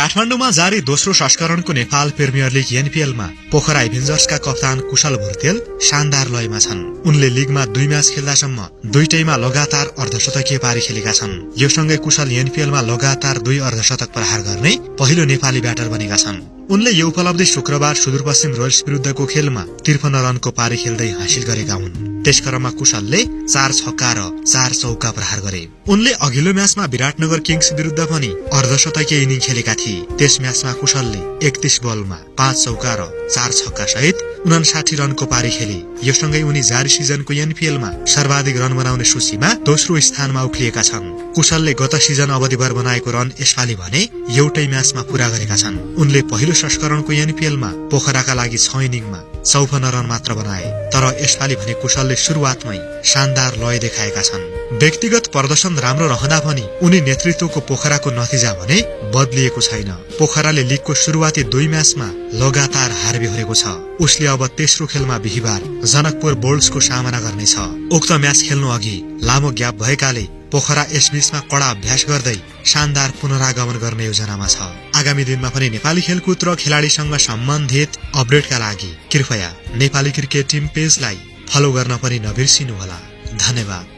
काठमाडौँमा जारी दोस्रो संस्करणको नेपाल प्रिमियर लिग एनपीएलमा पोखरा एभेन्जर्सका कप्तान कुशल भुर्तेल शानदार लयमा छन्। उनले लिगमा 2 म्याच खेल्दासम्म दुईटैमा लगातार अर्धशतकीय पारी खेलेका छन्। यो सँगै कुशल एनपीएलमा लगातार 2 अर्धशतक प्रहार गर्ने पहिलो नेपाली ब्याटर बनेका छन्। उनले यो उपलब्धि शुक्रबार सुदूरपश्चिम रोयल्स विरुद्धको खेलमा 53 रनको पारी खेल्दै हासिल गरेका हुन्। त्यसक्रममा कुशलले 4 छक्का र 4 चौका प्रहार गरे। उनले अघिल्लो म्याचमा विराटनगर किङ्स विरुद्ध पनि अर्धशतकीय इनिङ खेलेका थिए। त्यस म्याचमा कुशलले 31 बलमा 5 चौका र 4 छक्का सहित 59 रनको पारी खेले। यो सँगै उनी जारी सिजनको एनपीएलमा सर्वाधिक रन बनाउने सूचीमा दोस्रो स्थानमा उक्लिएका छन्। कुशलले गत सिजन अवधिभर बनाएको रन यसपालि भने एउटै म्याचमा पूरा गरेका छन्। उनले पहिलो संस्करणको एनपीएलमा पोखराका लागि 6 इनिङमा 54 रन मात्र बनाए। तर यसपालि भने कुशलले सुरुवातमै शानदार लय देखाएका छन्। व्यक्तिगत प्रदर्शन राम्रो रहँदा पनि उनी नेतृत्वको पोखराको नतिजा भने बदलिएको छैन। पोखराले लिगको सुरुवाती 2 म्याचमा लगातार हार बेहोरेको छ। उसले अब तेस्रो खेलमा बिहीबार जनकपुर बोल्ट्सको सामना गर्नेछ। उक्त म्याच खेल्नु अघि लामो ग्याप भएकाले पोखरा यसबीचमा कडा अभ्यास गर्दै शानदार पुनरागमन गर्ने योजनामा छ। आगामी दिनमा पनि नेपाली खेलकुद र खेलाडीसँग सम्बन्धित अपडेटका लागि कृपया नेपाली क्रिकेट टिम पेजलाई फलो गर्न पनि नबिर्सिनुहोला। धन्यवाद।